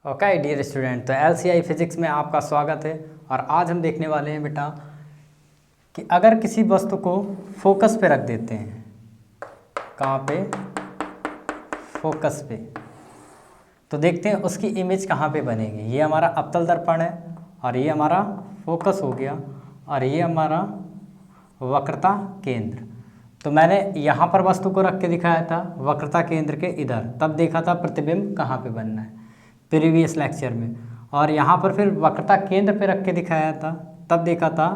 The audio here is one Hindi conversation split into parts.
ओके डियर स्टूडेंट, तो एलसीआई फिजिक्स में आपका स्वागत है। और आज हम देखने वाले हैं बेटा कि अगर किसी वस्तु को फोकस पे रख देते हैं, कहाँ पे, फोकस पे, तो देखते हैं उसकी इमेज कहाँ पे बनेगी। ये हमारा अवतल दर्पण है और ये हमारा फोकस हो गया और ये हमारा वक्रता केंद्र। तो मैंने यहाँ पर वस्तु को रख के दिखाया था वक्रता केंद्र के इधर, तब देखा था प्रतिबिंब कहाँ पे बनना है प्रीवियस लेक्चर में, और यहाँ पर फिर वक्रता केंद्र पे रख के दिखाया था, तब देखा था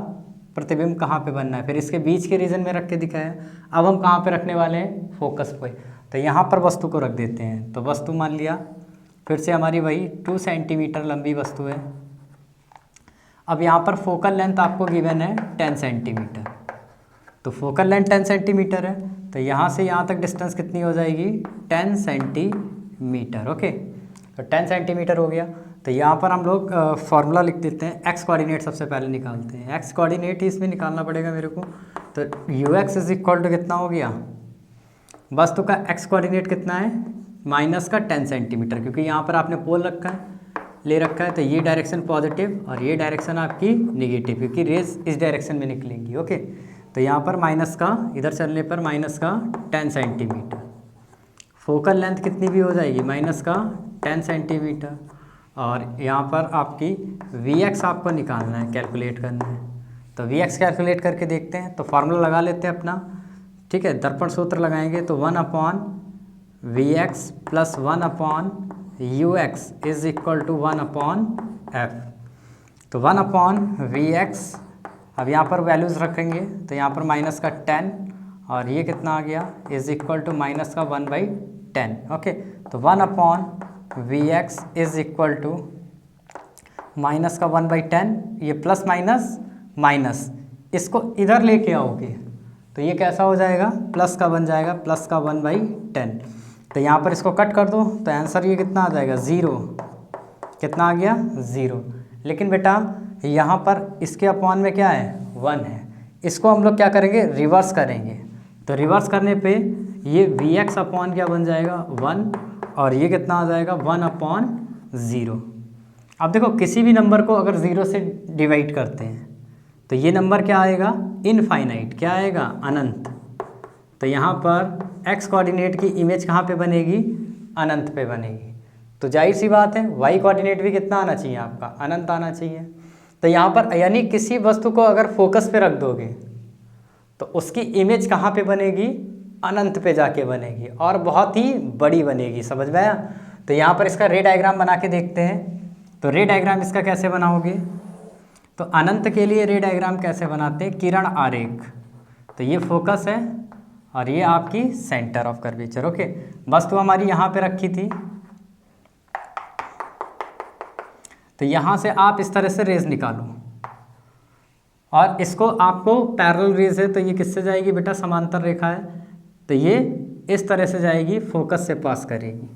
प्रतिबिंब कहाँ पे बनना है। फिर इसके बीच के रीजन में रख के दिखाया। अब हम कहाँ पे रखने वाले हैं, फोकस पे। तो यहाँ पर वस्तु को रख देते हैं। तो वस्तु मान लिया फिर से हमारी वही 2 सेंटीमीटर लंबी वस्तु है। अब यहाँ पर फोकल लेंथ आपको गिवन है 10 सेंटीमीटर। तो फोकल लेंथ 10 सेंटीमीटर है, तो यहाँ से यहाँ तक डिस्टेंस कितनी हो जाएगी, 10 सेंटीमीटर। ओके, तो 10 सेंटीमीटर हो गया। तो यहाँ पर हम लोग फॉर्मूला लिख देते हैं। एक्स कोऑर्डिनेट सबसे पहले निकालते हैं। एक्स कोऑर्डिनेट ही इसमें निकालना पड़ेगा मेरे को। तो u x is equal to कितना हो गया, वस्तु का एक्स कोऑर्डिनेट कितना है, माइनस का 10 सेंटीमीटर, क्योंकि यहाँ पर आपने पोल रखा है, ले रखा है। तो ये डायरेक्शन पॉजिटिव और ये डायरेक्शन आपकी निगेटिव, क्योंकि रेज इस डायरेक्शन में निकलेंगी। ओके, तो यहाँ पर माइनस का, इधर चलने पर माइनस का 10 सेंटीमीटर। फोकल लेंथ कितनी भी हो जाएगी, माइनस का 10 सेंटीमीटर। और यहाँ पर आपकी वी एक्स आपको निकालना है, कैलकुलेट करना है। तो वी एक्स कैलकुलेट करके देखते हैं। तो फार्मूला लगा लेते हैं अपना, ठीक है। दर्पण सूत्र लगाएंगे तो 1/Vx plus 1/Ux is equal to 1/F। तो 1/Vx, अब यहाँ पर वैल्यूज़ रखेंगे तो यहाँ पर माइनस का 10 और ये कितना आ गया, इज इक्वल टू माइनस का 1/10। ओके, तो 1/Vx is equal to minus का 1/10, ये प्लस माइनस माइनस, इसको इधर लेके आओगे तो ये कैसा हो जाएगा, प्लस का बन जाएगा, प्लस का 1/10। तो यहाँ पर इसको कट कर दो तो आंसर ये कितना आ जाएगा, 0। कितना आ गया, 0। लेकिन बेटा यहाँ पर इसके अपॉन में क्या है, 1 है। इसको हम लोग क्या करेंगे, रिवर्स करेंगे। तो रिवर्स करने पे ये Vx अपॉन क्या बन जाएगा, 1, और ये कितना आ जाएगा, 1/0। अब देखो किसी भी नंबर को अगर 0 से डिवाइड करते हैं तो ये नंबर क्या आएगा, इनफाइनाइट, क्या आएगा, अनंत। तो यहाँ पर एक्स कोऑर्डिनेट की इमेज कहाँ पे बनेगी, अनंत पे बनेगी। तो जाहिर सी बात है वाई कोऑर्डिनेट भी कितना आना चाहिए आपका, अनंत आना चाहिए। तो यहाँ पर यानी किसी वस्तु को अगर फोकस पे रख दोगे तो उसकी इमेज कहाँ पे बनेगी, अनंत पे जाके बनेगी, और बहुत ही बड़ी बनेगी। समझ में आया। तो यहाँ पर इसका रे डायग्राम बना के देखते हैं। तो रे डायग्राम इसका कैसे बनाओगे, तो अनंत के लिए रे डायग्राम कैसे बनाते हैं, किरण आरेख। तो ये फोकस है और ये आपकी सेंटर ऑफ कर्वेचर। ओके, वस्तु हमारी यहाँ पे रखी थी, तो यहाँ से आप इस तरह से रेज निकालो और इसको आपको पैरेलल रेज है तो ये किससे जाएगी बेटा, समांतर रेखा है, तो ये इस तरह से जाएगी, फोकस से पास करेगी।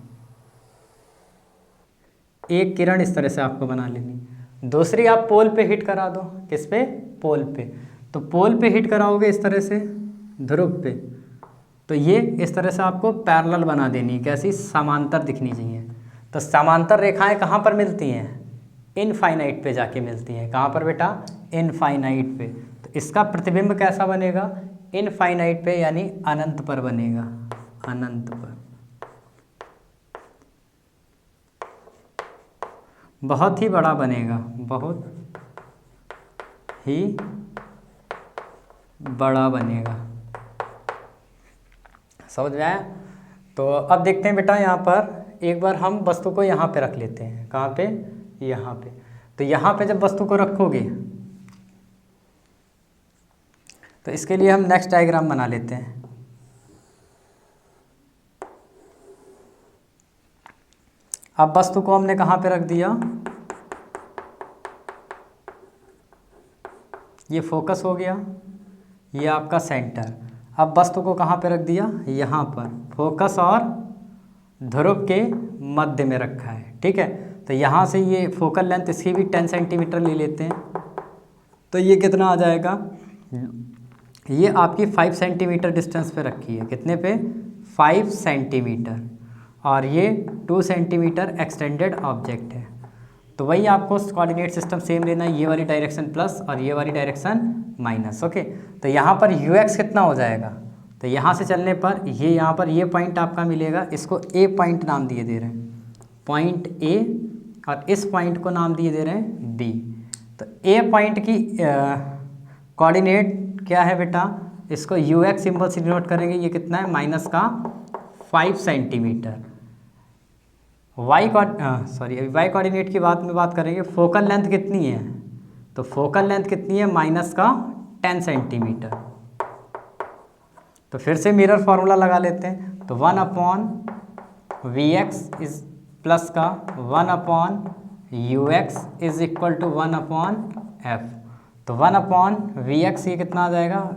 एक किरण इस तरह से आपको बना लेनी, दूसरी आप पोल पे हिट करा दो। किस पे, पोल पे। तो पोल पे हिट कराओगे इस तरह से, ध्रुव पे, तो ये इस तरह से आपको पैरेलल बना देनी, कैसी, समांतर दिखनी चाहिए। तो समांतर रेखाएं कहाँ पर मिलती हैं, इनफाइनाइट पे जाके मिलती हैं। कहाँ पर बेटा, इनफाइनाइट पे। तो इसका प्रतिबिंब कैसा बनेगा, इनफाइनाइट पे यानी अनंत पर बनेगा, अनंत पर। बहुत ही बड़ा बनेगा, बहुत ही बड़ा बनेगा। समझ में आया। तो अब देखते हैं बेटा, यहाँ पर एक बार हम वस्तु को यहाँ पे रख लेते हैं। कहाँ पे, यहाँ पे। तो यहाँ पे जब वस्तु को रखोगे तो इसके लिए हम नेक्स्ट डायग्राम बना लेते हैं। अब वस्तु को हमने कहाँ पे रख दिया, ये फोकस हो गया, ये आपका सेंटर। अब वस्तु को कहाँ पे रख दिया, यहाँ पर, फोकस और ध्रुव के मध्य में रखा है, ठीक है। तो यहाँ से ये फोकल लेंथ इसकी भी 10 सेंटीमीटर ले लेते हैं। तो ये कितना आ जाएगा, ये आपकी 5 सेंटीमीटर डिस्टेंस पे रखी है। कितने पे, 5 सेंटीमीटर। और ये 2 सेंटीमीटर एक्सटेंडेड ऑब्जेक्ट है। तो वही आपको कोऑर्डिनेट सिस्टम सेम लेना है, ये वाली डायरेक्शन प्लस और ये वाली डायरेक्शन माइनस। ओके, तो यहाँ पर ux कितना हो जाएगा, तो यहाँ से चलने पर ये यहाँ पर ये पॉइंट आपका मिलेगा, इसको ए पॉइंट नाम दिए दे रहे हैं, पॉइंट ए, और इस पॉइंट को नाम दिए दे रहे हैं बी। तो ए पॉइंट की कोऑर्डिनेट क्या है बेटा, इसको ux सिंबल से डिनोट करेंगे, ये कितना है माइनस का 5 सेंटीमीटर। वाई कोऑर्डिनेट की बात करेंगे, फोकल लेंथ कितनी है, तो फोकल लेंथ कितनी है माइनस का 10 सेंटीमीटर। तो फिर से मिरर फार्मूला लगा लेते हैं, तो 1/vx इज प्लस का 1/ux is equal to 1/f। तो 1/vx ये कितना आ जाएगा,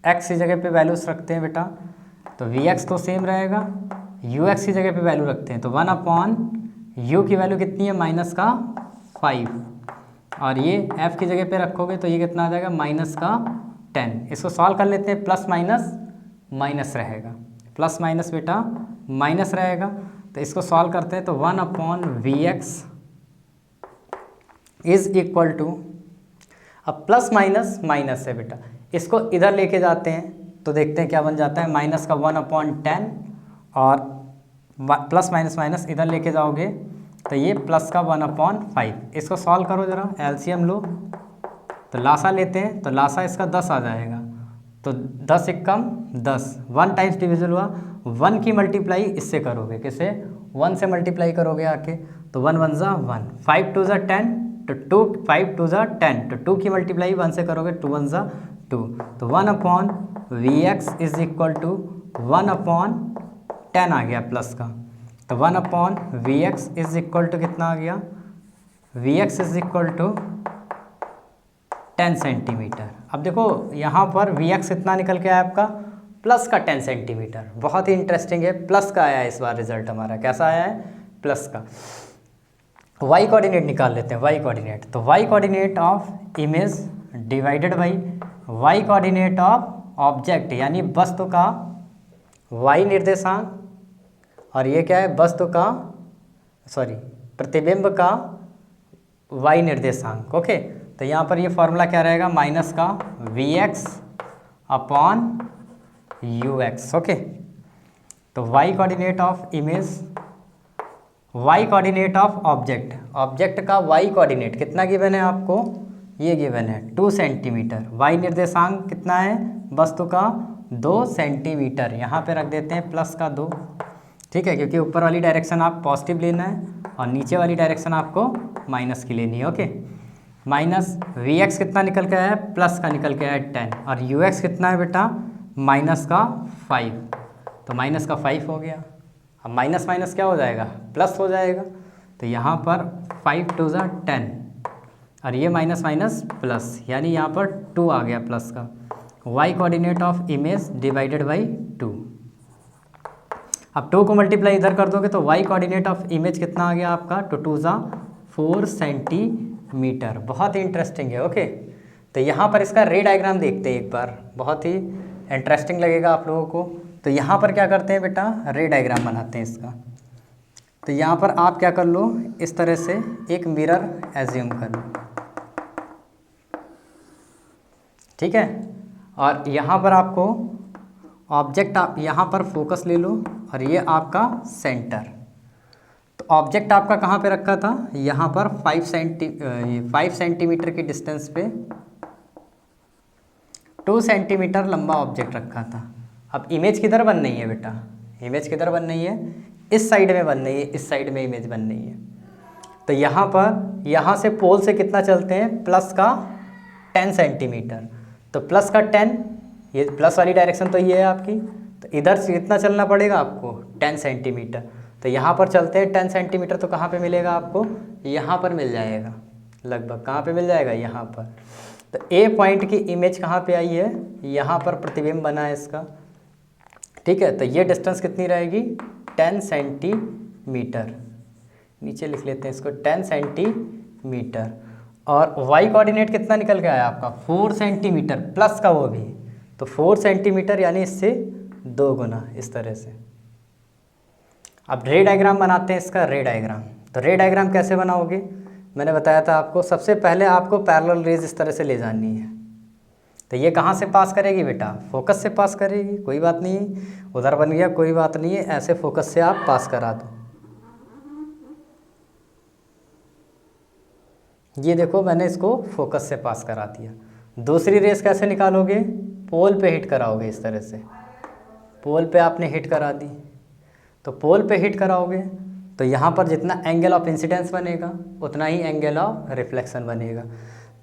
x की जगह पे वैल्यूज रखते हैं बेटा, तो vx तो सेम रहेगा, ux की जगह पे वैल्यू रखते हैं, तो 1/u की वैल्यू कितनी है माइनस का 5, और ये f की जगह पे रखोगे तो ये कितना आ जाएगा माइनस का 10। इसको सॉल्व कर लेते हैं, प्लस माइनस माइनस रहेगा, प्लस माइनस बेटा माइनस रहेगा, तो इसको सॉल्व करते हैं, तो 1/vx इज इक्वल टू, अब प्लस माइनस माइनस है बेटा, इसको इधर लेके जाते हैं तो देखते हैं क्या बन जाता है, माइनस का 1/10, और प्लस माइनस माइनस इधर लेके जाओगे तो ये प्लस का 1/5। इसको सॉल्व करो जरा, एलसीएम लो, तो लासा लेते हैं, तो लासा इसका 10 आ जाएगा, तो 10 एकम 10, 1 टाइम्स डिविजल हुआ, 1 की मल्टीप्लाई इससे करोगे, किसे 1 से मल्टीप्लाई करोगे आके, तो 1 1 ज़ा 1, 5 2 ज़ा 10, तो 2 5 2 ज़ा 10, तो 2 की मल्टीप्लाई 1 से करोगे, 2 1 ज़ा 2, तो 1/vx इज इक्वल टू 1/10 आ गया प्लस का, तो 1/vx इज इक्वल टू कितना आ गया, vx is equal to 10 centimetre. अब देखो यहाँ पर vx कितना निकल के आया आपका, प्लस का 10 सेंटीमीटर, बहुत ही इंटरेस्टिंग है, प्लस का आया है इस बार रिजल्ट हमारा, कैसा आया है प्लस का। y कोऑर्डिनेट निकाल लेते हैं, y कोऑर्डिनेट, तो y coordinate of image divided by y coordinate of object, यानी वस्तु का y निर्देशांक, और ये क्या है वस्तु का प्रतिबिंब का y निर्देशांक। ओके, तो यहाँ पर ये फॉर्मूला क्या रहेगा, माइनस का vx अपॉन ux। ओके, तो y coordinate of image, y coordinate of object, object का y कोऑर्डिनेट कितना गिवन है आपको, ये गिवन है 2 सेंटीमीटर, y निर्देशांक कितना है वस्तु का 2 सेंटीमीटर, यहाँ पे रख देते हैं प्लस का 2, ठीक है, क्योंकि ऊपर वाली डायरेक्शन आप पॉजिटिव लेना है और नीचे वाली डायरेक्शन आपको माइनस की लेनी है। ओके, माइनस vx कितना निकल के आया है, प्लस का निकल के आया है 10, और ux कितना है बेटा माइनस का 5, तो माइनस का 5 हो गया। अब माइनस माइनस क्या हो जाएगा, प्लस हो जाएगा, तो यहाँ पर 5 2 ज़ा 10, और ये माइनस माइनस प्लस, यानी यहाँ पर 2 आ गया प्लस का, y coordinate of image divided by 2। अब 2 को मल्टीप्लाई इधर कर दोगे तो y कोऑर्डिनेट ऑफ इमेज कितना आ गया आपका, 2 2 ज़ा 4 सेंटीमीटर, बहुत ही इंटरेस्टिंग है। ओके, तो यहाँ पर इसका रे डायग्राम देखते हैं एक बार, बहुत ही इंटरेस्टिंग लगेगा आप लोगों को। तो यहाँ पर क्या करते हैं बेटा, रे डायग्राम बनाते हैं इसका। तो यहाँ पर आप क्या कर लो, इस तरह से एक मिरर एज्यूम कर लो, ठीक है, और यहाँ पर आपको ऑब्जेक्ट, आप यहाँ पर फोकस ले लो, और ये आपका सेंटर। तो ऑब्जेक्ट आपका कहाँ पे रखा था, यहाँ पर 5 सेंटीमीटर की डिस्टेंस पे 2 सेंटीमीटर लंबा ऑब्जेक्ट रखा था। अब इमेज किधर बन रही है बेटा, इमेज किधर बन रही है, इस साइड में बन रही है, इस साइड में इमेज बन रही है। तो यहाँ पर, यहाँ से पोल से कितना चलते हैं, प्लस का 10 सेंटीमीटर, तो प्लस का 10, ये प्लस वाली डायरेक्शन तो ये है आपकी, तो इधर से कितना चलना पड़ेगा आपको 10 सेंटीमीटर, तो यहाँ पर चलते हैं 10 सेंटीमीटर, तो कहाँ पे मिलेगा आपको, यहाँ पर मिल जाएगा, लगभग कहाँ पे मिल जाएगा, यहाँ पर। तो ए पॉइंट की इमेज कहाँ पे आई है, यहाँ पर प्रतिबिंब बना है इसका, ठीक है। तो ये डिस्टेंस कितनी रहेगी, 10 सेंटीमीटर, नीचे लिख लेते हैं इसको 10 सेंटीमीटर, और y कोऑर्डिनेट कितना निकल के आया आपका, 4 सेंटीमीटर, प्लस का वो भी, तो 4 सेंटीमीटर यानी इससे 2 गुना, इस तरह से। अब रे डायग्राम बनाते हैं इसका, रे डायग्राम। तो रे डायग्राम कैसे बनाओगे, मैंने बताया था आपको, सबसे पहले आपको पैरेलल रेज इस तरह से ले जानी है। तो ये कहाँ से पास करेगी बेटा, फोकस से पास करेगी, कोई बात नहीं, उधर बन गया कोई बात नहीं है, ऐसे फोकस से आप पास करा दो। ये देखो मैंने इसको फोकस से पास करा दिया। दूसरी रेस कैसे निकालोगे, पोल पे हिट कराओगे इस तरह से, पोल पे आपने हिट करा दी। तो पोल पे हिट कराओगे तो यहाँ पर जितना एंगल ऑफ इंसिडेंस बनेगा उतना ही एंगल ऑफ रिफ्लेक्शन बनेगा।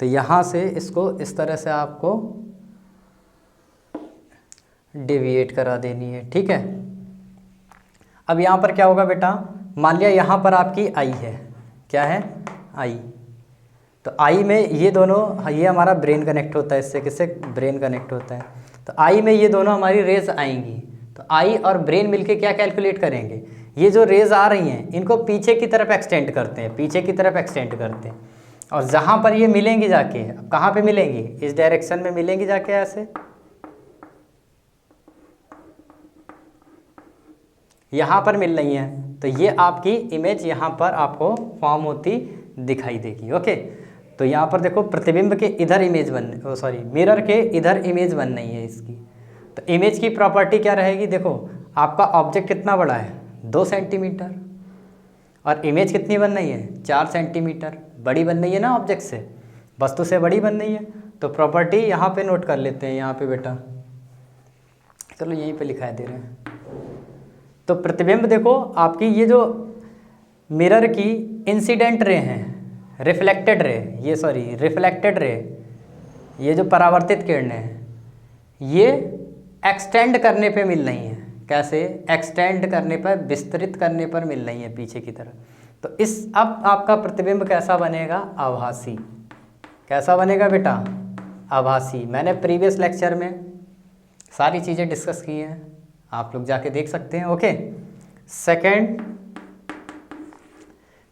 तो यहाँ से इसको इस तरह से आपको डेविएट करा देनी है, ठीक है। अब यहाँ पर क्या होगा बेटा, मान लिया यहाँ पर आपकी आई है, क्या है, आई। तो आई में ये दोनों, ये हमारा ब्रेन कनेक्ट होता है इससे, किससे, ब्रेन कनेक्ट होता है। तो आई में ये दोनों हमारी रेज आएंगी, तो आई और ब्रेन मिलके क्या कैलकुलेट करेंगे, ये जो रेज आ रही हैं इनको पीछे की तरफ एक्सटेंड करते हैं, पीछे की तरफ एक्सटेंड करते हैं। और जहाँ पर ये मिलेंगी जाके, अब कहाँ पे मिलेंगी, इस डायरेक्शन में मिलेंगी जाके, ऐसे यहाँ पर मिल रही हैं। तो ये आपकी इमेज यहाँ पर आपको फॉर्म होती दिखाई देगी, ओके। तो यहाँ पर देखो प्रतिबिंब के इधर इमेज बन, सॉरी मिरर के इधर इमेज बन रही है इसकी। तो इमेज की प्रॉपर्टी क्या रहेगी, देखो आपका ऑब्जेक्ट कितना बड़ा है, 2 सेंटीमीटर, और इमेज कितनी बन रही है, 4 सेंटीमीटर, बड़ी बन रही है ना ऑब्जेक्ट से, वस्तु से बड़ी बन रही है। तो प्रॉपर्टी यहाँ पे नोट कर लेते हैं, यहाँ पे बेटा, चलो यहीं पे लिखा दे रहे हैं। तो प्रतिबिंब देखो आपकी ये जो मिरर की इंसिडेंट रे हैं, रिफ्लेक्टेड रे, ये सॉरी रिफ्लेक्टेड रे, ये जो परावर्तित किरणें हैं, ये एक्सटेंड करने पे मिल रही हैं। कैसे, एक्सटेंड करने पर, विस्तृत करने पर मिल रही हैं पीछे की तरफ। तो इस, अब आपका प्रतिबिंब कैसा बनेगा, आभासी। कैसा बनेगा बेटा, आभासी। मैंने प्रीवियस लेक्चर में सारी चीज़ें डिस्कस की हैं, आप लोग जाके देख सकते हैं, ओके। सेकंड,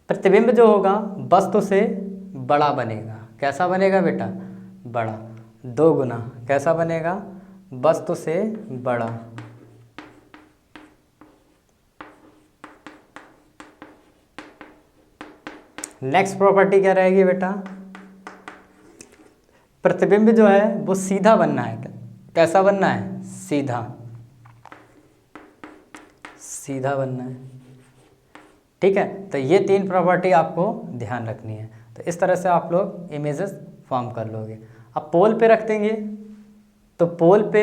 प्रतिबिंब जो होगा वस्तु से बड़ा बनेगा। कैसा बनेगा बेटा, बड़ा, 2 गुना। कैसा बनेगा, वस्तु से बड़ा। नेक्स्ट प्रॉपर्टी क्या रहेगी बेटा, प्रतिबिंब जो है वो सीधा बनना है। कैसा बनना है, सीधा, सीधा बनना है, ठीक है। तो ये 3 प्रॉपर्टी आपको ध्यान रखनी है। तो इस तरह से आप लोग इमेजेस फॉर्म कर लोगे। अब पोल पे रख देंगे तो पोल पे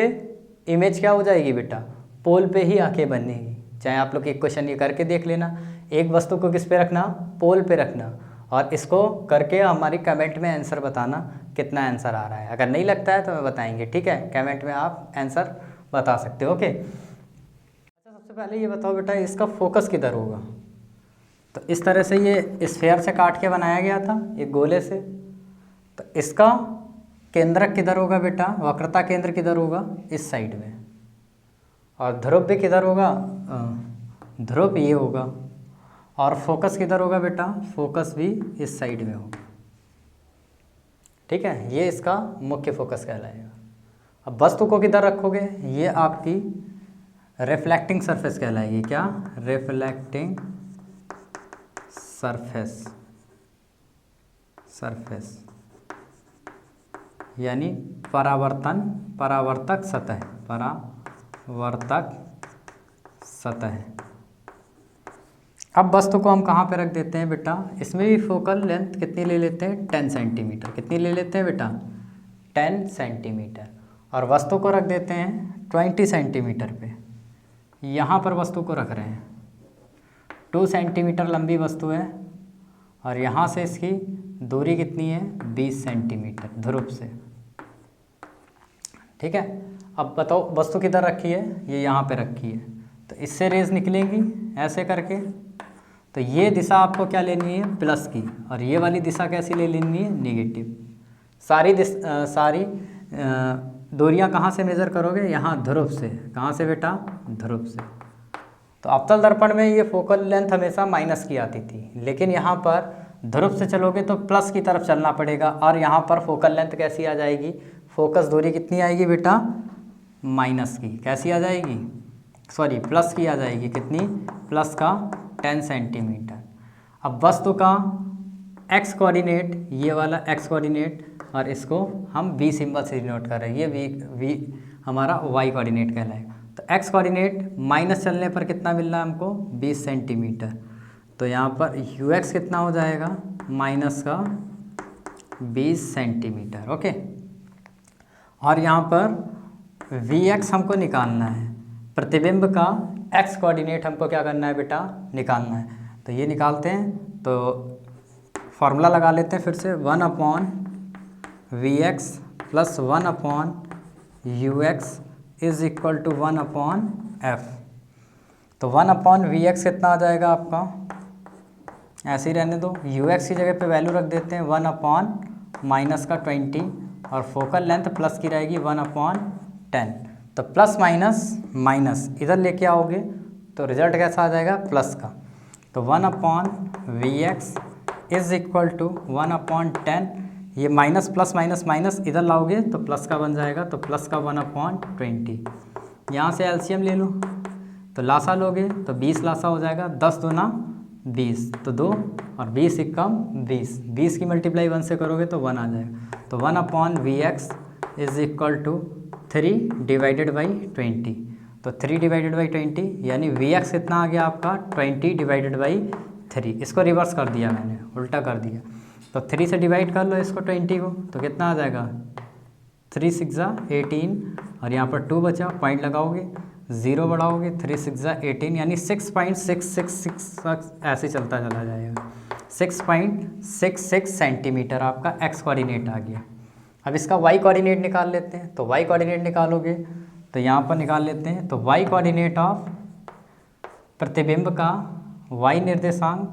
इमेज क्या हो जाएगी बेटा, पोल पे ही आके बनेगी। चाहे आप लोग एक क्वेश्चन ये करके देख लेना, एक वस्तु को किस पे रखना, पोल पे रखना, और इसको करके हमारी कमेंट में आंसर बताना कितना आंसर आ रहा है। अगर नहीं लगता है तो मैं बताएंगे, ठीक है, कमेंट में आप आंसर बता सकते हो, ओके। अच्छा, सबसे पहले ये बताओ बेटा, इसका फोकस किधर होगा। तो इस तरह से ये स्फेयर से काट के बनाया गया था, एक गोले से। तो इसका केंद्रक किधर होगा बेटा, वक्रता केंद्र किधर होगा, इस साइड में। और ध्रुव भी किधर होगा, ध्रुव ये होगा। और फोकस किधर होगा बेटा, फोकस भी इस साइड में होगा, ठीक है। ये इसका मुख्य फोकस कहलाएगा। अब वस्तु को किधर रखोगे, ये आपकी रिफ्लेक्टिंग सरफेस कहलाएगी। क्या, रिफ्लेक्टिंग सरफेस, सरफेस यानी परावर्तन, परावर्तक सतह, परावर्तक सतह। अब वस्तु को हम कहाँ पे रख देते हैं बेटा, इसमें भी फोकल लेंथ कितनी ले लेते हैं, 10 सेंटीमीटर। कितनी ले लेते हैं बेटा, 10 सेंटीमीटर। और वस्तु को रख देते हैं 20 सेंटीमीटर पे। यहाँ पर वस्तु को रख रहे हैं, 2 सेंटीमीटर लंबी वस्तु है, और यहाँ से इसकी दूरी कितनी है, 20 सेंटीमीटर ध्रुव से, ठीक है। अब बताओ वस्तु किधर रखी है, ये यहाँ पे रखी है। तो इससे रेज निकलेंगी ऐसे करके। तो ये दिशा आपको क्या लेनी है, प्लस की, और ये वाली दिशा कैसी ले लेनी है, नेगेटिव। सारी दूरियां कहाँ से मेज़र करोगे, यहाँ ध्रुव से। कहाँ से बेटा, ध्रुव से। तो अवतल दर्पण में ये फोकल लेंथ हमेशा माइनस की आती थी, लेकिन यहाँ पर ध्रुव से चलोगे तो प्लस की तरफ चलना पड़ेगा। और यहाँ पर फोकल लेंथ कैसी आ जाएगी, फोकस दूरी कितनी आएगी बेटा, माइनस की। कैसी आ जाएगी, सॉरी प्लस की आ जाएगी, कितनी, प्लस का 10 सेंटीमीटर। अब वस्तु का एक्स कोऑर्डिनेट, ये वाला एक्स कोऑर्डिनेट, और इसको हम वी सिंबल से डिनोट कर रहे हैं, ये वी हमारा वाई कोऑर्डिनेट कहलाएगा। तो एक्स कोऑर्डिनेट माइनस चलने पर कितना मिल रहा है हमको, 20 सेंटीमीटर। तो यहाँ पर यू एक्स कितना हो जाएगा, माइनस का 20 सेंटीमीटर। ओके, और यहाँ पर वी एक्स हमको निकालना है, प्रतिबिंब का एक्स कोऑर्डिनेट हमको क्या करना है बेटा, निकालना है। तो ये निकालते हैं, तो फॉर्मूला लगा लेते हैं फिर से, 1 upon v x plus 1 upon you x is equal to 1 upon f. तो 1 अपॉन वी एक्स कितना आ जाएगा आपका, ऐसे ही रहने दो, यू एक्स की जगह पे वैल्यू रख देते हैं 1 अपॉन माइनस का 20, और फोकल लेंथ प्लस की रहेगी 1 अपॉन 10। तो प्लस माइनस माइनस इधर लेके आओगे तो रिजल्ट कैसा आ जाएगा, प्लस का। तो 1 upon v x is equal to 1 upon 10, ये माइनस प्लस माइनस माइनस इधर लाओगे तो प्लस का बन जाएगा, तो प्लस का 1 अपॉन 20। यहाँ से एलसीएम ले लो, तो लासा लोगे तो 20 लासा हो जाएगा, 10 दूना 20, तो 2 और 20 एकम 20, 20 की मल्टीप्लाई 1 से करोगे तो 1 आ जाएगा। तो 1 upon v x is equal to 3 divided by 20। तो 3 डिवाइडेड बाई 20 यानी वी एक्स कितना आ गया आपका, 20 डिवाइडेड बाई 3। इसको रिवर्स कर दिया मैंने, उल्टा कर दिया। तो 3 से डिवाइड कर लो इसको 20 को, तो कितना आ जाएगा, 3 6 18, और यहाँ पर 2 बचा, पॉइंट लगाओगे, 0 बढ़ाओगे, 3 6 18 यानी 6.666 ऐसे चलता चला जाएगा। 6.66 सेंटीमीटर आपका एक्स कोऑर्डिनेट आ गया। अब इसका वाई कोऑर्डिनेट निकाल लेते हैं। तो वाई कोऑर्डिनेट निकालोगे तो यहाँ पर निकाल लेते हैं। तो वाई कोऑर्डिनेट ऑफ प्रतिबिंब का वाई निर्देशांक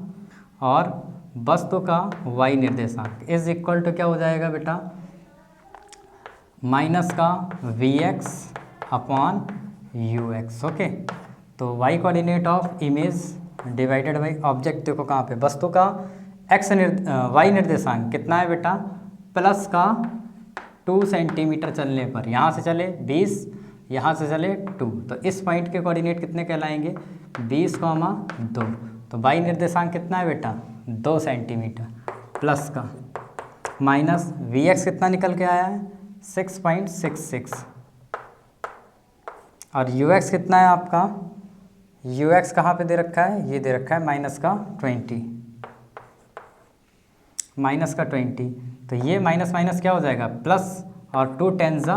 और वस्तु का वाई निर्देशांक इज इक्वल टू क्या हो जाएगा बेटा, माइनस का V X upon you X. Okay, तो Y coordinate of image divided by object, देखो कहाँ पे, वस्तु का एक्स वाई निर्देशांक कितना है बेटा, प्लस का 2 सेंटीमीटर चलने पर, यहाँ से चले 20, यहाँ से चले 2, तो इस पॉइंट के कोऑर्डिनेट कितने कहलाएंगे, 20,2। तो वाई निर्देशांक कितना है बेटा, 2 सेंटीमीटर, प्लस का माइनस वी एक्स कितना निकल के आया है, 6.66, और यू एक्स कितना है आपका, यू एक्स कहाँ पे दे रखा है, ये दे रखा है माइनस का 20, माइनस का 20। तो ये माइनस माइनस क्या हो जाएगा, प्लस, और 2 10 जा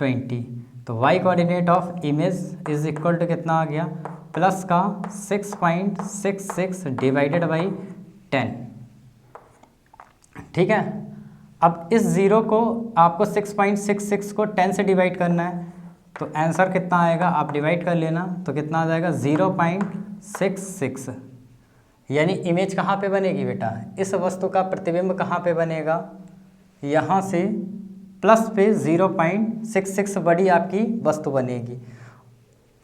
20। तो Y coordinate of image is equal to कितना आ गया, प्लस का 6.66 डिवाइडेड बाई 10। ठीक है, अब इस ज़ीरो को आपको 6.66 को 10 से डिवाइड करना है, तो आंसर कितना आएगा आप डिवाइड कर लेना, तो कितना आ जाएगा 0.66। यानी इमेज कहाँ पे बनेगी बेटा, इस वस्तु का प्रतिबिंब कहाँ पे बनेगा, यहाँ से प्लस पे 0.66 बड़ी आपकी वस्तु बनेगी।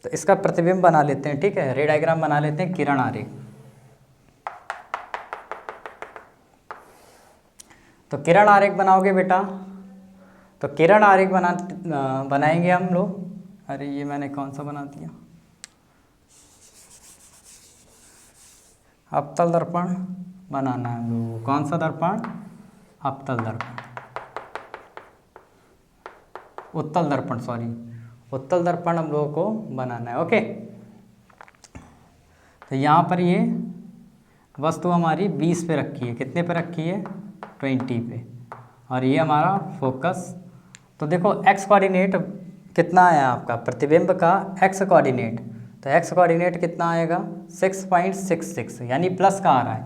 तो इसका प्रतिबिंब बना लेते हैं, ठीक है, रे डायग्राम बना लेते हैं, किरण आरेख। तो किरण आरेख बनाओगे बेटा, तो किरण आरेख बनाएंगे हम लोग। अरे ये मैंने कौन सा बना दिया, अवतल दर्पण बनाना है हम लोगों को। कौन सा दर्पण, अवतल दर्पण, उत्तल दर्पण, सॉरी उत्तल दर्पण हम लोगों को बनाना है। ओके, तो यहाँ पर ये वस्तु हमारी 20 पे रखी है, कितने पे रखी है, 20 पे, और ये हमारा फोकस। तो देखो एक्स कोऑर्डिनेट कितना आया आपका, प्रतिबिंब का एक्स कोऑर्डिनेट, तो एक्स कोऑर्डिनेट कितना आएगा 6.66, यानी प्लस का आ रहा है,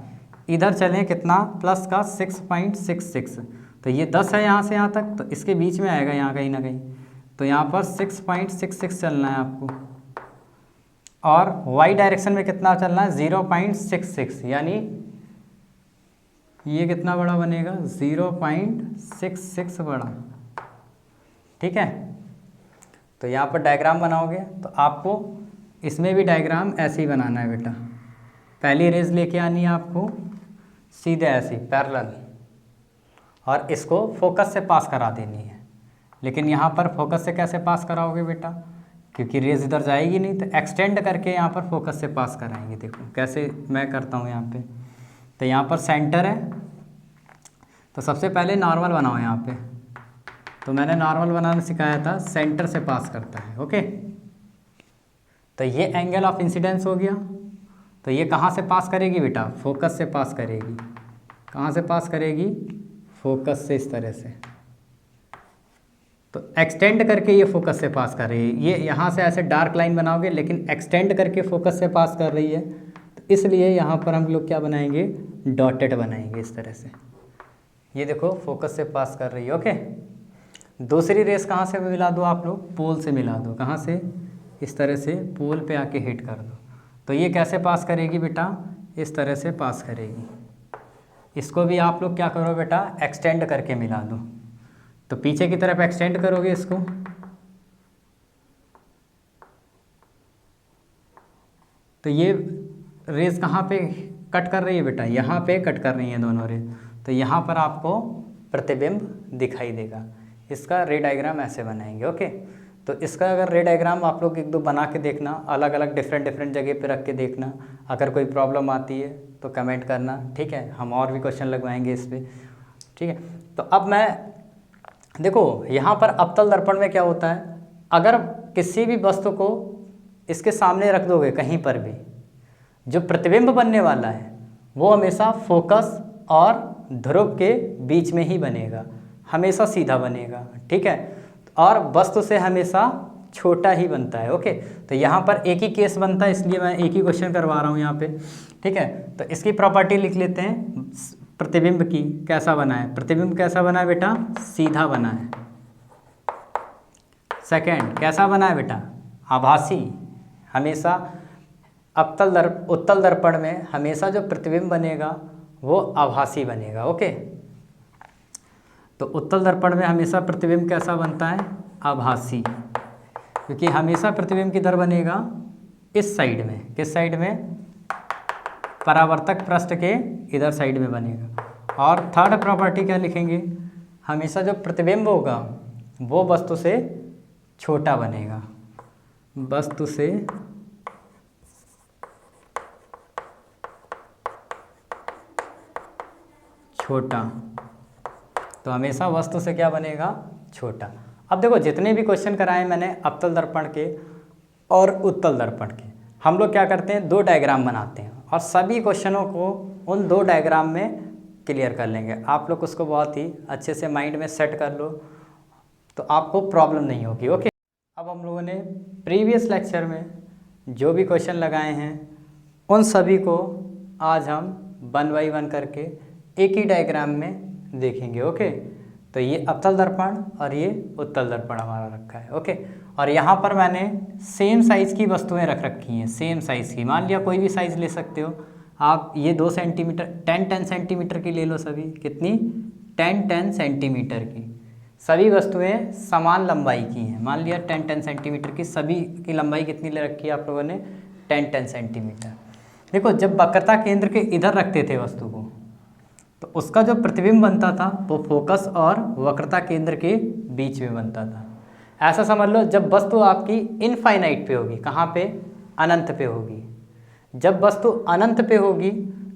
इधर चलें कितना, प्लस का 6.66। तो ये 10 है यहाँ से यहाँ तक, तो इसके बीच में आएगा यहाँ कहीं ना कहीं, तो यहाँ पर 6.66 चलना है आपको, और वाई डायरेक्शन में कितना चलना है 0.66, यानी ये कितना बड़ा बनेगा 0.66 बड़ा। ठीक है, तो यहाँ पर डायग्राम बनाओगे तो आपको इसमें भी डायग्राम ऐसे ही बनाना है बेटा। पहली रेज लेके आनी है आपको सीधे ऐसी पैरेलल, और इसको फोकस से पास करा देनी है। लेकिन यहाँ पर फोकस से कैसे पास कराओगे बेटा, क्योंकि रेज इधर जाएगी नहीं, तो एक्सटेंड करके यहाँ पर फोकस से पास कराएंगे। देखो कैसे मैं करता हूँ यहाँ पे। तो यहाँ पर सेंटर है, तो सबसे पहले नॉर्मल बनाओ यहाँ पे। तो मैंने नॉर्मल बनाना सिखाया था, सेंटर से पास करता है। ओके, तो ये एंगल ऑफ इंसिडेंस हो गया। तो ये कहाँ से पास करेगी बेटा? फोकस से पास करेगी। कहाँ से पास करेगी? फोकस से, इस तरह से। तो एक्सटेंड करके ये फोकस से पास कर रही है। ये यहाँ से ऐसे डार्क लाइन बनाओगे, लेकिन एक्सटेंड करके फोकस से पास कर रही है, तो इसलिए यहाँ पर हम लोग क्या बनाएंगे? डॉटेड बनाएंगे इस तरह से। ये देखो फोकस से पास कर रही है। ओके, दूसरी रेस कहाँ से मिला दो आप लोग? पोल से मिला दो। कहाँ से? इस तरह से पोल पे आके हिट कर दो। तो ये कैसे पास करेगी बेटा? इस तरह से पास करेगी। इसको भी आप लोग क्या करो बेटा? एक्सटेंड करके मिला दो। तो पीछे की तरफ एक्सटेंड करोगे इसको, तो ये रेस कहाँ पे कट कर रही है बेटा? यहाँ पे कट कर रही है दोनों रेस। तो यहाँ पर आपको प्रतिबिंब दिखाई देगा। इसका रे डायग्राम ऐसे बनाएंगे। ओके, तो इसका अगर रे डायग्राम आप लोग एक दो बना के देखना, अलग अलग डिफरेंट जगह पे रख के देखना। अगर कोई प्रॉब्लम आती है तो कमेंट करना, ठीक है? हम और भी क्वेश्चन लगवाएंगे इस पर, ठीक है? तो अब मैं देखो यहाँ पर अवतल दर्पण में क्या होता है, अगर किसी भी वस्तु को इसके सामने रख दोगे कहीं पर भी, जो प्रतिबिंब बनने वाला है वो हमेशा फोकस और ध्रुव के बीच में ही बनेगा, हमेशा सीधा बनेगा, ठीक है? और वस्तु से हमेशा छोटा ही बनता है। ओके, तो यहाँ पर एक ही केस बनता है, इसलिए मैं एक ही क्वेश्चन करवा रहा हूँ यहाँ पे, ठीक है? तो इसकी प्रॉपर्टी लिख लेते हैं प्रतिबिंब की। कैसा बना है प्रतिबिंब? कैसा बना है बेटा? सीधा बना है। सेकंड, कैसा बना है बेटा? आभासी। हमेशा उत्तल दर्पण में हमेशा जो प्रतिबिंब बनेगा वो आभासी बनेगा। ओके, तो उत्तल दर्पण में हमेशा प्रतिबिंब कैसा बनता है? आभासी, क्योंकि हमेशा प्रतिबिंब किधर बनेगा? इस साइड में। किस साइड में? परावर्तक पृष्ठ के इधर साइड में बनेगा। और थर्ड प्रॉपर्टी क्या लिखेंगे? हमेशा जो प्रतिबिंब होगा वो वस्तु से छोटा बनेगा, वस्तु से छोटा। तो हमेशा वस्तु से क्या बनेगा? छोटा। अब देखो जितने भी क्वेश्चन कराए मैंने अवतल दर्पण के और उत्तल दर्पण के, हम लोग क्या करते हैं? दो डायग्राम बनाते हैं और सभी क्वेश्चनों को उन दो डायग्राम में क्लियर कर लेंगे। आप लोग उसको बहुत ही अच्छे से माइंड में सेट कर लो, तो आपको प्रॉब्लम नहीं होगी। ओके, अब हम लोगों ने प्रीवियस लेक्चर में जो भी क्वेश्चन लगाए हैं उन सभी को आज हम 1 बाय 1 करके एक ही डायग्राम में देखेंगे। ओके, तो ये अवतल दर्पण और ये उत्तल दर्पण हमारा रखा है। ओके, और यहाँ पर मैंने सेम साइज़ की वस्तुएं रख रखी हैं, सेम साइज़ की। मान लिया कोई भी साइज़ ले सकते हो आप। ये 2 सेंटीमीटर 10 सेंटीमीटर की ले लो सभी। कितनी? 10 सेंटीमीटर की। सभी वस्तुएं समान लंबाई की हैं। मान लिया 10 सेंटीमीटर की, सभी की लंबाई कितनी ले रखी है आप लोगों ने? 10 सेंटीमीटर। देखो जब वक्रता केंद्र के इधर रखते थे वस्तु को, तो उसका जो प्रतिबिंब बनता था वो फोकस और वक्रता केंद्र के बीच में बनता था। ऐसा समझ लो जब वस्तु आपकी इनफाइनाइट पे होगी, कहाँ पे? अनंत पे होगी। जब वस्तु अनंत पे होगी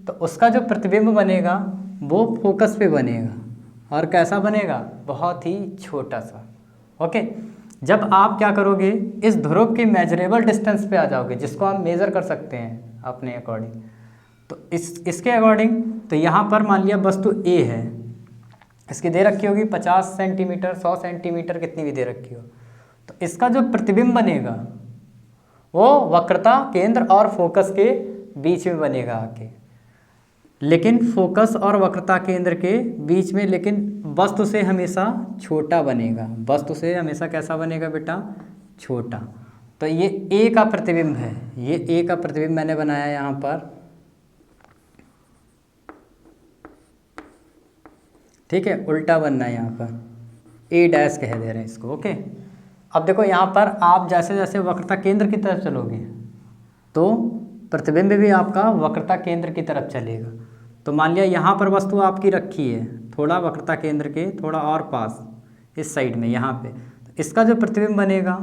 तो उसका जो प्रतिबिंब बनेगा वो फोकस पे बनेगा। और कैसा बनेगा? बहुत ही छोटा सा। ओके, जब आप क्या करोगे? इस ध्रुव के मेजरेबल डिस्टेंस पे आ जाओगे, जिसको हम मेज़र कर सकते हैं अपने अकॉर्डिंग। तो इसके अकॉर्डिंग, तो यहाँ पर मान लिया वस्तु A है, इसकी दे रखी होगी 50 सेंटीमीटर, 100 सेंटीमीटर, कितनी भी दे रखी हो। तो इसका जो प्रतिबिंब बनेगा वो वक्रता केंद्र और फोकस के बीच में बनेगा आके। लेकिन फोकस और वक्रता केंद्र के बीच में, लेकिन वस्तु से हमेशा छोटा बनेगा। वस्तु से हमेशा कैसा बनेगा बेटा? छोटा। तो ये A का प्रतिबिंब है, ये A का प्रतिबिंब मैंने बनाया यहाँ पर, ठीक है? उल्टा बनना है यहाँ पर, A डैश कह दे रहे हैं इसको। ओके, अब देखो यहाँ पर आप जैसे जैसे वक्रता केंद्र की तरफ चलोगे तो प्रतिबिंब भी आपका वक्रता केंद्र की तरफ चलेगा। तो मान लिया यहाँ पर वस्तु आपकी रखी है थोड़ा वक्रता केंद्र के थोड़ा और पास, इस साइड में यहाँ पे, तो इसका जो प्रतिबिंब बनेगा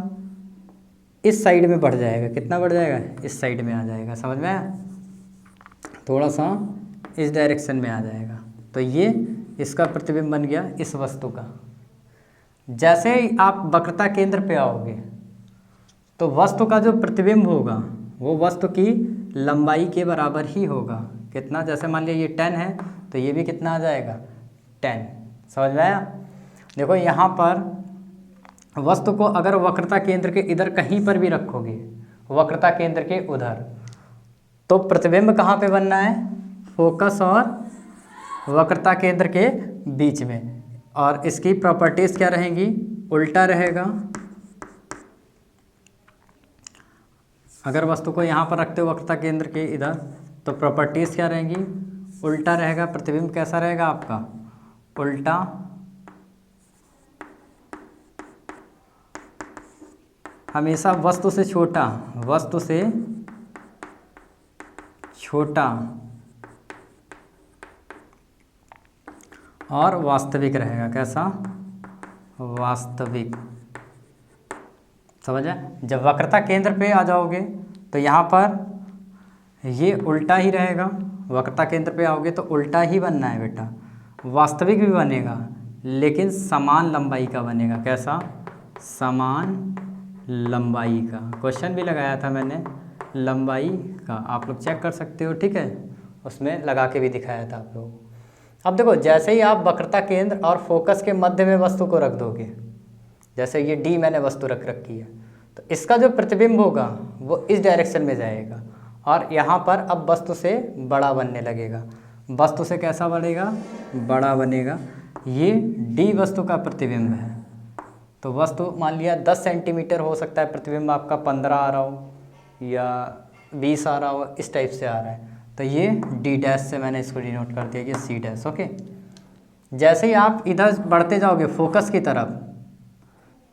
इस साइड में बढ़ जाएगा। कितना बढ़ जाएगा? इस साइड में आ जाएगा। समझ में आया? थोड़ा सा इस डायरेक्शन में आ जाएगा। तो ये इसका प्रतिबिंब बन गया इस वस्तु का। जैसे ही आप वक्रता केंद्र पे आओगे तो वस्तु का जो प्रतिबिंब होगा वो वस्तु की लंबाई के बराबर ही होगा। कितना? जैसे मान लिया ये 10 है तो ये भी कितना आ जाएगा? 10। समझ में आया? देखो यहाँ पर वस्तु को अगर वक्रता केंद्र के इधर कहीं पर भी रखोगे, वक्रता केंद्र के उधर, तो प्रतिबिंब कहाँ पे बनना है? फोकस और वक्रता केंद्र के बीच में। और इसकी प्रॉपर्टीज़ क्या रहेंगी? उल्टा रहेगा। अगर वस्तु को यहाँ पर रखते हो वक्रता केंद्र के इधर तो प्रॉपर्टीज़ क्या रहेंगी? उल्टा रहेगा। प्रतिबिंब कैसा रहेगा आपका? उल्टा। हमेशा वस्तु से छोटा, वस्तु से छोटा और वास्तविक रहेगा। कैसा? वास्तविक। समझ आए? जब वक्रता केंद्र पे आ जाओगे तो यहाँ पर ये उल्टा ही रहेगा। वक्रता केंद्र पे आओगे तो उल्टा ही बनना है बेटा। वास्तविक भी बनेगा लेकिन समान लंबाई का बनेगा। कैसा? समान लंबाई का। क्वेश्चन भी लगाया था मैंने लंबाई का, आप लोग चेक कर सकते हो। ठीक है, उसमें लगा के भी दिखाया था आप लोगों को। अब देखो, जैसे ही आप वक्रता केंद्र और फोकस के मध्य में वस्तु को रख दोगे, जैसे ये डी मैंने वस्तु रख रखी है, तो इसका जो प्रतिबिंब होगा वो इस डायरेक्शन में जाएगा और यहाँ पर अब वस्तु से बड़ा बनने लगेगा। वस्तु से कैसा बनेगा? बड़ा बनेगा। ये डी वस्तु का प्रतिबिंब है। तो वस्तु मान लिया 10 सेंटीमीटर हो सकता है प्रतिबिंब आपका, 15 आ रहा हो या 20 आ रहा हो, इस टाइप से आ रहा है। तो ये डी डैश से मैंने इसको डिनोट कर दिया कि सी डैश। ओके, जैसे ही आप इधर बढ़ते जाओगे फोकस की तरफ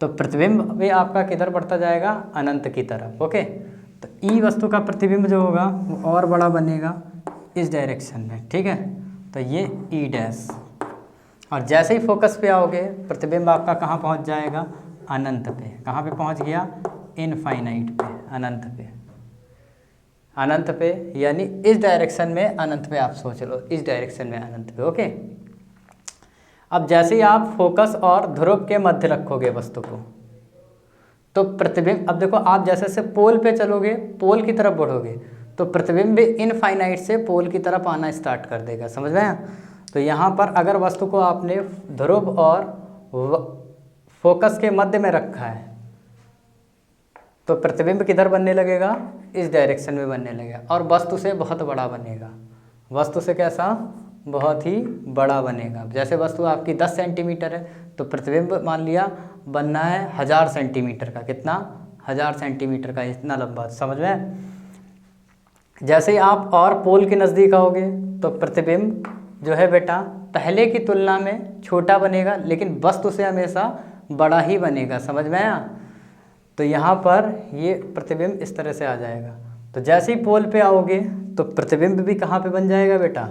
तो प्रतिबिंब भी आपका किधर बढ़ता जाएगा? अनंत की तरफ। ओके, तो ई वस्तु का प्रतिबिंब जो होगा वो और बड़ा बनेगा इस डायरेक्शन में। ठीक है, तो ये ई डैश। और जैसे ही फोकस पे आओगे प्रतिबिंब आपका कहाँ पहुँच जाएगा? अनंत पे। कहाँ पे पहुँच गया? इनफाइनाइट पे, अनंत पे। अनंत पे यानी इस डायरेक्शन में अनंत पे। आप सोच लो इस डायरेक्शन में अनंत पे। ओके, अब जैसे ही आप फोकस और ध्रुव के मध्य रखोगे वस्तु को तो प्रतिबिंब, अब देखो आप जैसे जैसे पोल पे चलोगे, पोल की तरफ बढ़ोगे तो प्रतिबिंब भी इनफाइनाइट से पोल की तरफ आना स्टार्ट कर देगा। समझ में आया? तो यहाँ पर अगर वस्तु को आपने ध्रुव और फोकस के मध्य में रखा है तो प्रतिबिंब किधर बनने लगेगा? इस डायरेक्शन में बनने लगेगा और वस्तु से बहुत बड़ा बनेगा। वस्तु से कैसा? बहुत ही बड़ा बनेगा। जैसे वस्तु आपकी 10 सेंटीमीटर है तो प्रतिबिंब मान लिया बनना है 1000 सेंटीमीटर का। कितना? 1000 सेंटीमीटर का, इतना लंबा। समझ में? जैसे ही आप और पोल के नज़दीक आओगे तो प्रतिबिंब जो है बेटा पहले की तुलना में छोटा बनेगा लेकिन वस्तु से हमेशा बड़ा ही बनेगा। समझ में आया? तो यहाँ पर ये प्रतिबिंब इस तरह से आ जाएगा। तो जैसे ही पोल पे आओगे तो प्रतिबिंब भी कहाँ पे बन जाएगा बेटा?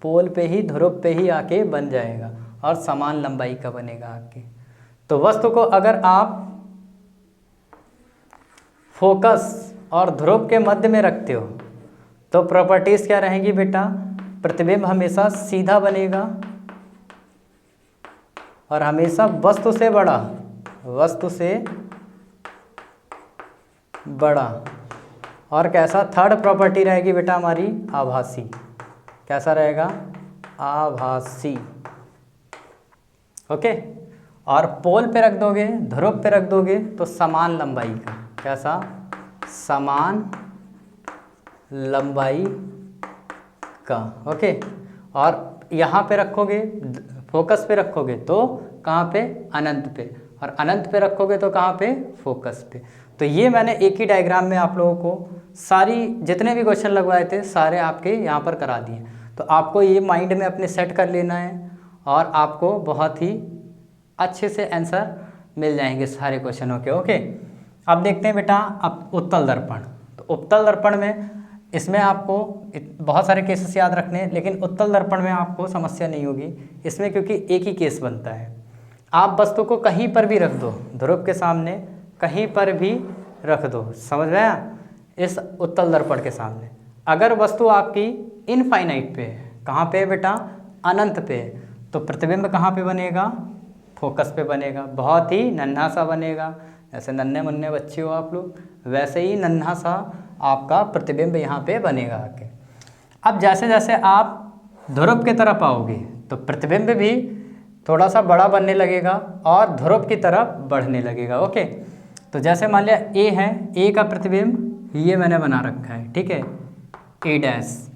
पोल पे ही, ध्रुव पे ही आके बन जाएगा और समान लंबाई का बनेगा आपके। तो वस्तु को अगर आप फोकस और ध्रुव के मध्य में रखते हो तो प्रॉपर्टीज़ क्या रहेंगी बेटा? प्रतिबिंब हमेशा सीधा बनेगा और हमेशा वस्तु से बड़ा, वस्तु से बड़ा। और कैसा? थर्ड प्रॉपर्टी रहेगी बेटा हमारी आभासी। कैसा रहेगा? आभासी। ओके, और पोल पे रख दोगे, ध्रुव पे रख दोगे तो समान लंबाई का। कैसा? समान लंबाई का। ओके, और यहाँ पे रखोगे, फोकस पे रखोगे तो कहाँ पे? अनंत पे। और अनंत पे रखोगे तो कहाँ पे? फोकस पे। तो ये मैंने एक ही डायग्राम में आप लोगों को सारी जितने भी क्वेश्चन लगवाए थे सारे आपके यहाँ पर करा दिए। तो आपको ये माइंड में अपने सेट कर लेना है और आपको बहुत ही अच्छे से आंसर मिल जाएंगे सारे क्वेश्चनों के। ओके, अब देखते हैं बेटा अब उत्तल दर्पण। तो उत्तल दर्पण में इसमें आपको बहुत सारे केसेस याद रखने हैं लेकिन उत्तल दर्पण में आपको समस्या नहीं होगी इसमें, क्योंकि एक ही केस बनता है। आप वस्तु को कहीं पर भी रख दो, ध्रुव के सामने कहीं पर भी रख दो, समझ में आया, इस उत्तल दर्पण के सामने। अगर वस्तु आपकी इनफाइनाइट पे है, कहाँ पे है बेटा, अनंत पे है, तो प्रतिबिंब कहाँ पे बनेगा, फोकस पे बनेगा, बहुत ही नन्हा सा बनेगा। जैसे नन्हे मुन्ने बच्चे हो आप लोग, वैसे ही नन्हा सा आपका प्रतिबिंब यहाँ पे बनेगा आके। अब जैसे जैसे आप ध्रुव की तरफ आओगे तो प्रतिबिंब भी थोड़ा सा बड़ा बनने लगेगा और ध्रुव की तरफ बढ़ने लगेगा। ओके, तो जैसे मान लिया ए है, ए का प्रतिबिंब ये मैंने बना रखा है, ठीक है, ए डैश।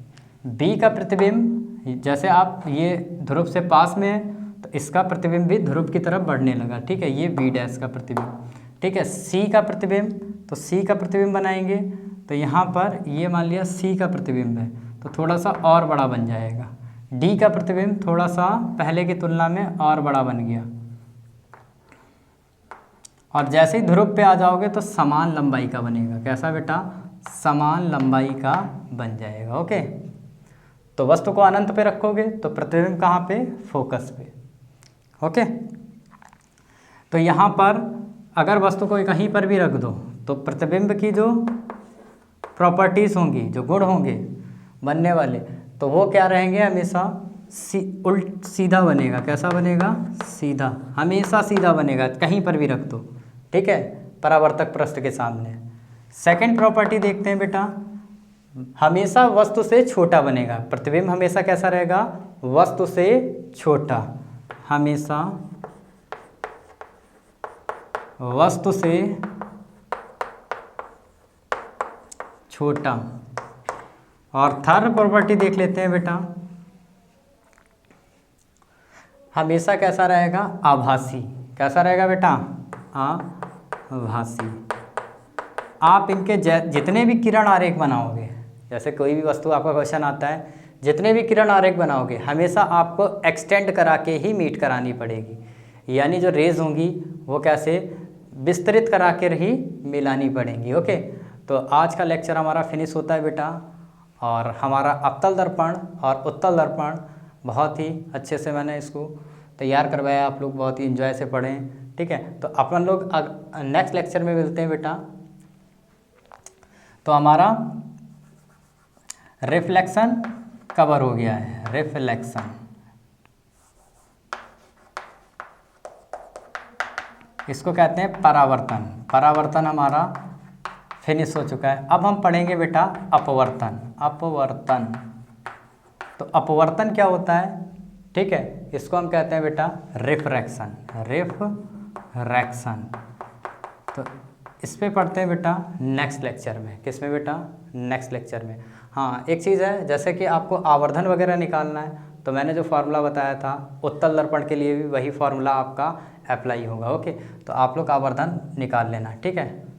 बी का प्रतिबिंब जैसे आप ये ध्रुव से पास में है तो इसका प्रतिबिंब भी ध्रुव की तरफ बढ़ने लगा, ठीक है, ये बी डैश का प्रतिबिंब, ठीक है। सी का प्रतिबिंब, तो सी का प्रतिबिंब बनाएंगे तो यहाँ पर ये मान लिया सी का प्रतिबिंब है तो थोड़ा सा और बड़ा बन जाएगा। डी का प्रतिबिंब थोड़ा सा पहले की तुलना में और बड़ा बन गया, और जैसे ही ध्रुव पे आ जाओगे तो समान लंबाई का बनेगा। कैसा बेटा, समान लंबाई का बन जाएगा। ओके, तो वस्तु को अनंत पे रखोगे तो प्रतिबिंब कहाँ पे, फोकस पे। ओके, तो यहाँ पर अगर वस्तु को कहीं पर भी रख दो तो प्रतिबिंब की जो प्रॉपर्टीज़ होंगी, जो गुण होंगे बनने वाले, तो वो क्या रहेंगे, हमेशा सीधा बनेगा। कैसा बनेगा, सीधा, हमेशा सीधा बनेगा, कहीं पर भी रख दो, ठीक है, परावर्तक पृष्ठ के सामने। सेकंड प्रॉपर्टी देखते हैं बेटा, हमेशा वस्तु से छोटा बनेगा। प्रतिबिंब हमेशा कैसा रहेगा, वस्तु से छोटा, हमेशा वस्तु से छोटा। और थर्ड प्रॉपर्टी देख लेते हैं बेटा, हमेशा कैसा रहेगा, आभासी। कैसा रहेगा बेटा, आभासी। आप इनके जितने भी किरण आरेख बनाओगे, जैसे कोई भी वस्तु आपका क्वेश्चन आता है, जितने भी किरण आरेख बनाओगे हमेशा आपको एक्सटेंड करा के ही मीट करानी पड़ेगी, यानी जो रेज होंगी वो कैसे विस्तृत करा कर ही मिलानी पड़ेंगी। ओके, तो आज का लेक्चर हमारा फिनिश होता है बेटा, और हमारा अवतल दर्पण और उत्तल दर्पण बहुत ही अच्छे से मैंने इसको तैयार करवाया, आप लोग बहुत ही एंजॉय से पढ़ें, ठीक है। तो अपन लोग नेक्स्ट लेक्चर में मिलते हैं बेटा। तो हमारा रिफ्लेक्शन कवर हो गया है, रिफ्लेक्शन, इसको कहते हैं परावर्तन। परावर्तन हमारा फिनिश हो चुका है। अब हम पढ़ेंगे बेटा अपवर्तन। अपवर्तन, तो अपवर्तन क्या होता है, ठीक है, इसको हम कहते हैं बेटा रिफ्रैक्शन। रिफ्रैक्शन, तो इस पे पढ़ते हैं बेटा नेक्स्ट लेक्चर में। किस में बेटा, नेक्स्ट लेक्चर में। हाँ, एक चीज़ है, जैसे कि आपको आवर्धन वगैरह निकालना है तो मैंने जो फार्मूला बताया था उत्तल दर्पण के लिए भी वही फार्मूला आपका अप्लाई होगा। ओके, तो आप लोग आवर्धन निकाल लेना, ठीक है।